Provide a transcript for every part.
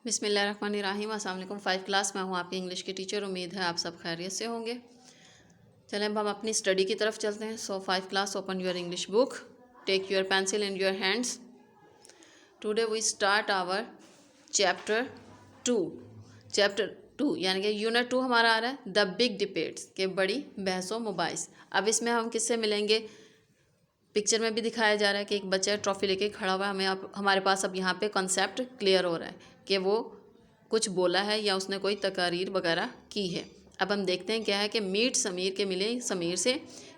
बिस्मिल्लाहिर्रहमानिर्रहीम। अस्सलाम वालेकुम। 5 क्लास में हूँ आपकी इंग्लिश की टीचर। उम्मीद है आप सब खैरियत से होंगे। चलें अब हम अपनी स्टडी की तरफ चलते हैं। So 5 class, open your English book, take your pencil in your hands. Today we start our chapter 2। Chapter 2 यानी कि यूनिट 2 हमारा आ रहा है द बिग डिबेट्स, के बड़ी बहसों मुबाहिस। अब इसमें हम किससे मिलेंगे? पिक्चर में भी दिखाया जा रहा है कि एक बच्चा ट्रॉफी लेके खड़ा हुआ है। हमें अब हमारे पास अब यहाँ पे कॉन्सेप्ट क्लियर हो रहा है कि वो कुछ बोला है या उसने कोई तकारीर वगैरह की है। अब हम देखते हैं क्या है कि मीट समीर के मिले समीर से।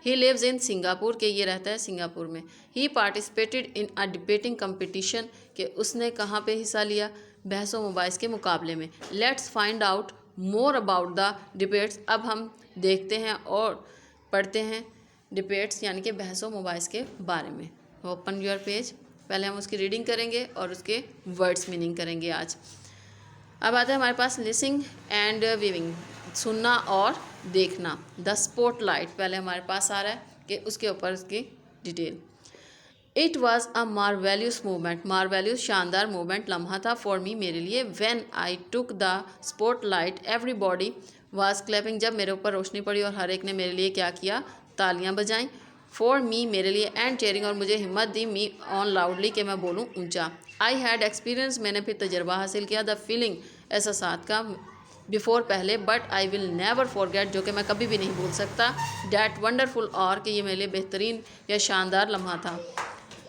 ही लिव्स इन सिंगापुर, के ये रहता है सिंगापुर में। He participated in a debating competition, के उसने कहाँ पे हिस्सा लिया? बहसों मुबाहिस के मुकाबले में। Let's find out more about the debates. अब हम देखते हैं और पढ़ते हैं डिबेट्स यानी कि बहसों मुबाहिस के बारे में। Open your page. पहले हम उसकी रीडिंग करेंगे और उसके वर्ड्स मीनिंग करेंगे आज। अब आता है हमारे पास लिसनिंग एंड विविंग, सुनना और देखना। द स्पॉटलाइट पहले हमारे पास आ रहा है कि उसके ऊपर उसकी detail. It was a marvellous movement, marvellous शानदार मूवमेंट लम्हा था फॉर मी मेरे लिए। When I took the spotlight everybody was clapping, जब मेरे ऊपर रोशनी पड़ी और हर एक ने मेरे लिए क्या किया? तालियां बजाईं। फॉर मी मेरे लिए, एंड चेयरिंग और मुझे हिम्मत दी, मी ऑन लाउडली कि मैं बोलूँ ऊंचा। आई हैड एक्सपीरियंस मैंने फिर तजर्बा हासिल किया, द फीलिंग एहसासात का, बिफोर पहले, but I will never forget जो कि मैं कभी भी नहीं भूल सकता, डैट वंडरफुल और कि ये मेरे लिए बेहतरीन या शानदार लम्हा था,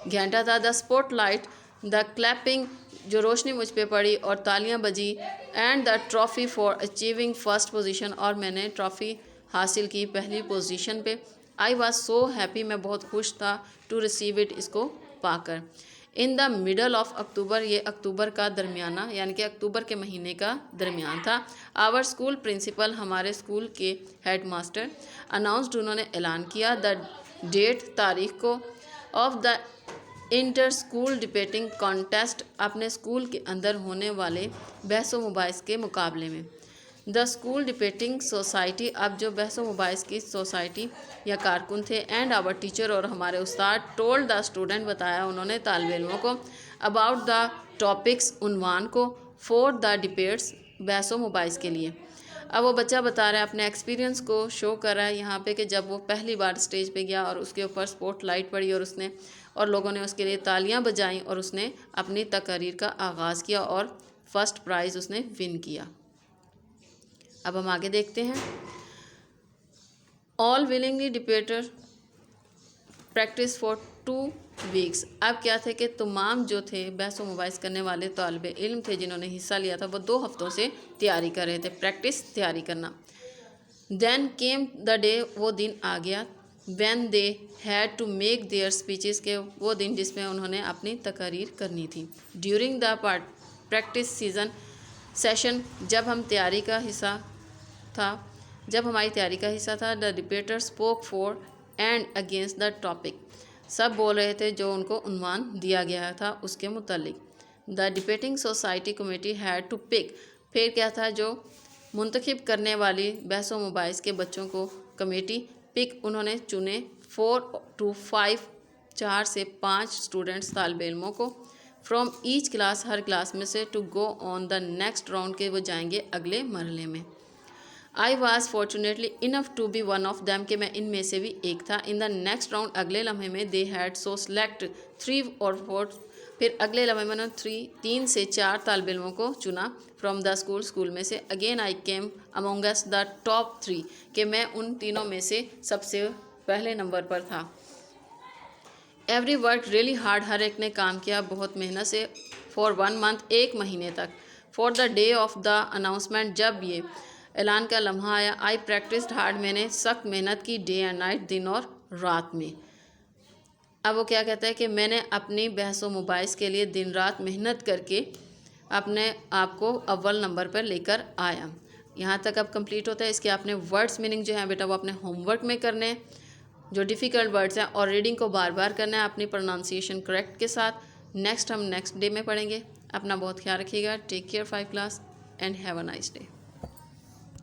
घंटा था। द स्पॉटलाइट, द क्लैपिंग जो रोशनी मुझ पे पड़ी और तालियां बजी, and the trophy for achieving first position और मैंने ट्रॉफ़ी हासिल की पहली पोजीशन पे। आई वॉज सो हैप्पी मैं बहुत खुश था, टू रिसीव इट इसको पाकर। In the middle of October, ये अक्टूबर का दरमियाना यानी कि अक्टूबर के महीने का दरमियान था। आवर स्कूल प्रिंसिपल हमारे स्कूल के हेड मास्टर अनाउंसड उन्होंने ऐलान किया, द डेट तारीख को, of the inter school debating contest अपने स्कूल के अंदर होने वाले बहसों मुबाहिस के मुकाबले में। द स्कूल डिबेटिंग सोसाइटी, अब जो बहसों मुबाहिस की सोसाइटी या कारकुन थे, एंड आवर टीचर और हमारे उस्ताद, टोल्ड द स्टूडेंट बताया उन्होंने तालिब इल्मों को, अबाउट द टॉपिक्स उन्वान को, फॉर द डिबेट्स बहसों मुबाहिस के लिए। अब वो बच्चा बता रहा है अपने एक्सपीरियंस को शो कर रहा है यहाँ पे कि जब वो पहली बार स्टेज पे गया और उसके ऊपर स्पॉट लाइट पड़ी और लोगों ने उसके लिए तालियां बजाईं और उसने अपनी तकरीर का आगाज़ किया और फर्स्ट प्राइज़ उसने विन किया। अब हम आगे देखते हैं। All willingly debater practice for 2 weeks. अब क्या थे कि तमाम जो थे बहसों मुबाहिस करने वाले तालिबे इल्म थे जिन्होंने हिस्सा लिया था, वो 2 हफ्तों से तैयारी कर रहे थे, प्रैक्टिस तैयारी करना। देन केम द डे, वो दिन आ गया, when they had to make their speeches, के वो दिन जिसमें उन्होंने अपनी तकरीर करनी थी। ड्यूरिंग द प्रैक्टिस सेशन, जब हमारी तैयारी का हिस्सा था, the debater spoke for and against the topic, सब बोल रहे थे जो उनको उन्वान दिया गया था उसके मुतालिक। The debating society committee had to pick, फिर क्या था जो मुंतखब करने वाली बहसों मुबाहिस के बच्चों को कमेटी पिक उन्होंने चुने, 4 to 5 4 से 5 स्टूडेंट्स तालिब इल्मों को, फ्रॉम ईच क्लास हर क्लास में से, to go on the next round, के वो जाएंगे अगले मरहले में। I was fortunately enough to be one of them, के मैं इनमें से भी एक था। इन द नेक्स्ट राउंड, अगले लम्हे में, they had so select 3 or 4, फिर अगले लम्हे में उन्होंने 3 से 4 तालिब इल्मों को चुना, फ्रॉम द स्कूल में से। Again I came amongst the top 3, कि मैं उन तीनों में से सबसे पहले नंबर पर था। एवरी वर्क रियली हार्ड, हर एक ने काम किया बहुत मेहनत से, फॉर 1 month, 1 महीने तक। For the day of the announcement, जब ये ऐलान का लम्हा आया, आई प्रैक्टिस्ड हार्ड, मैंने सख्त मेहनत की, डे एंड नाइट, दिन और रात में। अब वो क्या कहता है कि मैंने अपनी बहसों मुबाहिस के लिए दिन रात मेहनत करके अपने आप को अव्वल नंबर पर लेकर आया। यहाँ तक अब कंप्लीट होता है। इसके आपने वर्ड्स मीनिंग जो है बेटा वो अपने होमवर्क में करने हैं, जो डिफ़िकल्ट वर्ड्स हैं, और रीडिंग को बार बार करना है अपनी प्रोनाउंसिएशन करेक्ट के साथ। नेक्स्ट हम नेक्स्ट डे में पढ़ेंगे। अपना बहुत ख्याल रखिएगा। Take care 5 class and have a nice day.